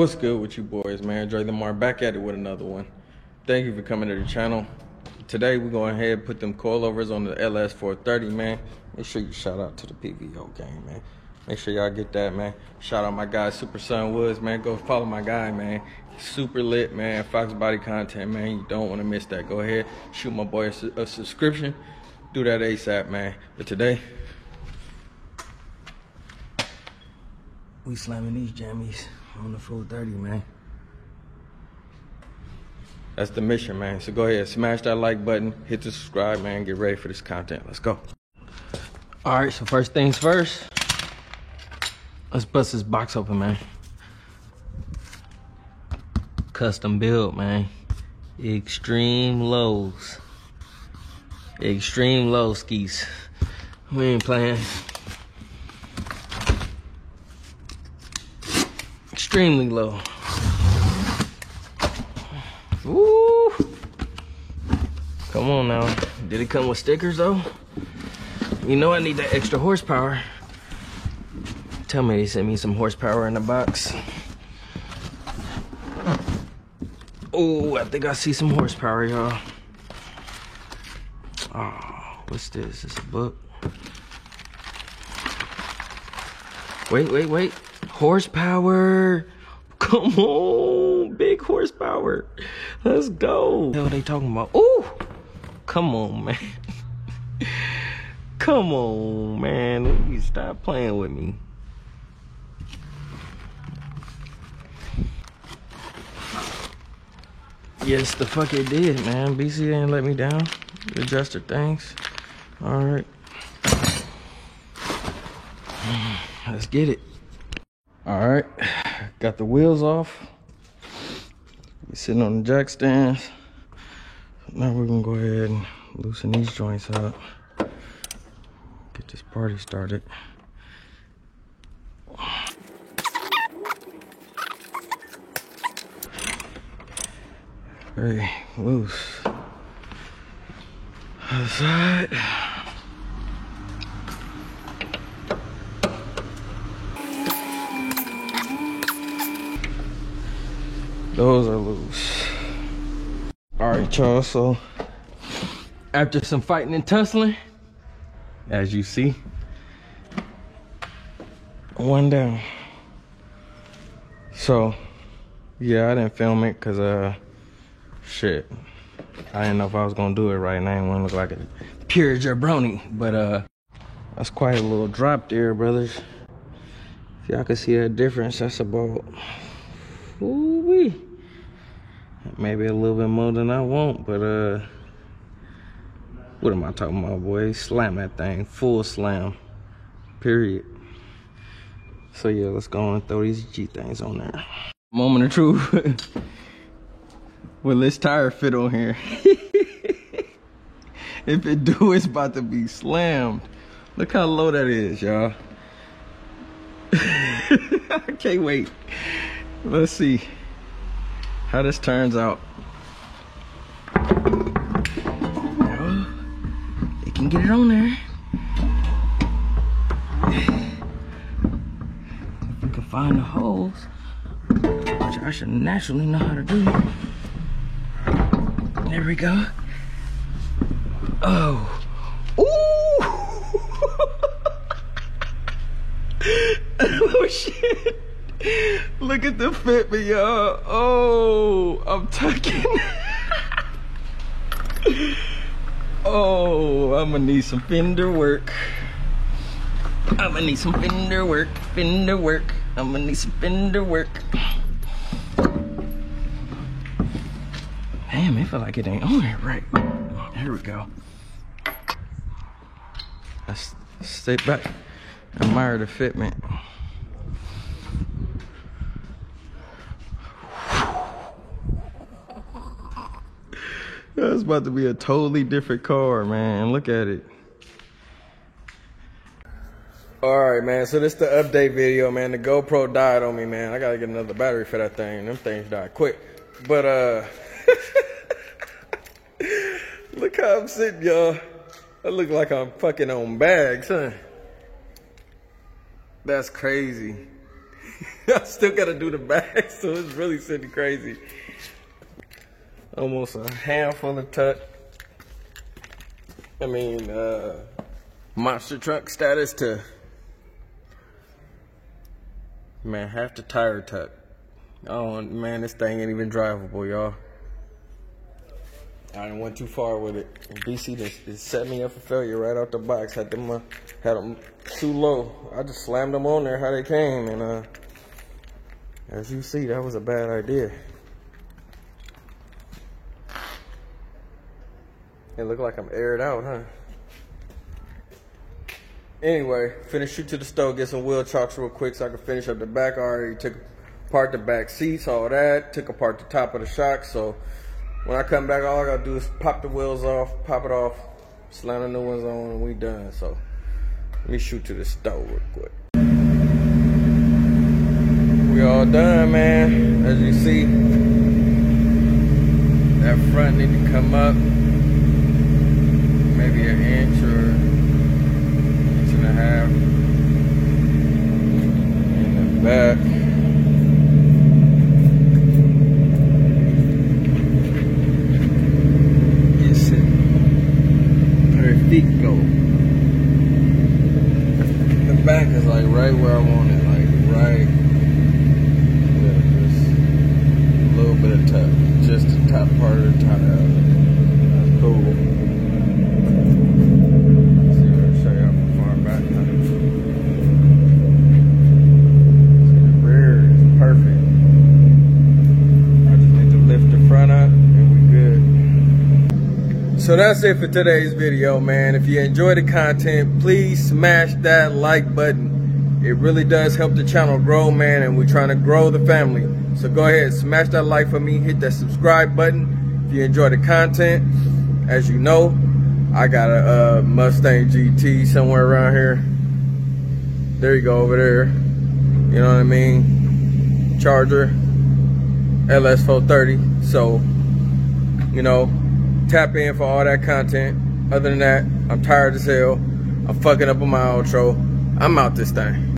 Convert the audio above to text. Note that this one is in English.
What's good with you boys, man? Dre Lamar back at it with another one. Thank you for coming to the channel. Today we're going ahead and put them coilovers on the LS430, man. Make sure you shout out to the PVO gang, man. Make sure y'all get that, man. Shout out my guy Super Son Woods, man. Go follow my guy, man. Super lit, man. Fox Body content, man. You don't want to miss that. Go ahead, shoot my boy a subscription. Do that ASAP, man. But today, we slamming these jammies on the 430, man. That's the mission, man. So go ahead, smash that like button, hit the subscribe, man. Get ready for this content. Let's go. All right, so first things first, let's bust this box open, man. Custom build, man. Extreme lows. Extreme low skis. We ain't playing. Extremely low. Woo! Come on now. Did it come with stickers though? You know I need that extra horsepower. Tell me they sent me some horsepower in the box. Oh, I think I see some horsepower, y'all. Oh, what's this? It's a book. Wait. Horsepower. Come on, big horsepower. Let's go. What the hell are they talking about? Ooh, come on, man. Come on, man. You stop playing with me. Yes, the fuck it did, man. BC didn't let me down. Adjuster things. All right. Let's get it. All right. Got the wheels off. We're sitting on the jack stands. Now we're gonna go ahead and loosen these joints up. Get this party started. Very loose. Other side. Those are loose. All right, y'all, so after some fighting and tussling, as you see, one down. So, yeah, I didn't film it because, shit, I didn't know if I was gonna do it right, and I didn't want to look like a pure jabroni, but, that's quite a little drop there, brothers. If y'all can see that difference, that's about, ooh-wee. Maybe a little bit more than I want, but what am I talking about, boy? Slam that thing, full slam, period. So yeah, let's go on and throw these G things on there. Moment of truth. Will this tire fit on here? If it do, it's about to be slammed. Look how low that is, y'all. I can't wait. Let's see how this turns out. Well, they can get it on there. If we can find the holes, which I should naturally know how to do. There we go. Oh. Ooh. Oh shit. Look at the fitment, y'all. Oh, I'm tucking. Oh, I'm gonna need some fender work. I'm gonna need some fender work. I'm gonna need some fender work. Damn, it feel like it ain't on there right. There we go. Let's stay back. Admire the fitment. That's about to be a totally different car, man. Look at it. All right, man. So this is the update video, man. The GoPro died on me, man. I gotta get another battery for that thing. Them things die quick. But look how I'm sitting, y'all. I look like I'm fucking on bags, huh? That's crazy. I still gotta do the back, so it's really sitting crazy. Almost a handful of tuck. I mean, monster truck status to, man, half the tire tuck. Oh man, this thing ain't even drivable, y'all. I didn't went too far with it. BC just set me up for failure right out the box. Had them too low. I just slammed them on there how they came, and as you see, that was a bad idea. It looked like I'm aired out, huh? Anyway, finna shoot to the stove, get some wheel chocks real quick so I can finish up the back. I already took apart the back seats, all that. Took apart the top of the shock, so when I come back, all I gotta do is pop the wheels off, pop it off, slam the new ones on, and we done. So let me shoot to the stove real quick. We all done, man. As you see, that front need to come up maybe an inch or inch and a half. In the back. Go. The back is like right where I want it, like right there, just a little bit of tuck, just the top part of the tire. That's cool. Let's see if I can show you how far back now. See, the rear is perfect. I just need to lift the front up and we good. So that's it for today's video, man. If you enjoy the content, please smash that like button. It really does help the channel grow, man, and we're trying to grow the family. So go ahead, smash that like for me, hit that subscribe button if you enjoy the content. As you know, I got a Mustang GT somewhere around here. There you go, over there. You know what I mean? Charger, LS430. So, you know, tap in for all that content. Other than that, I'm tired as hell. I'm fucking up on my outro. I'm out this thing.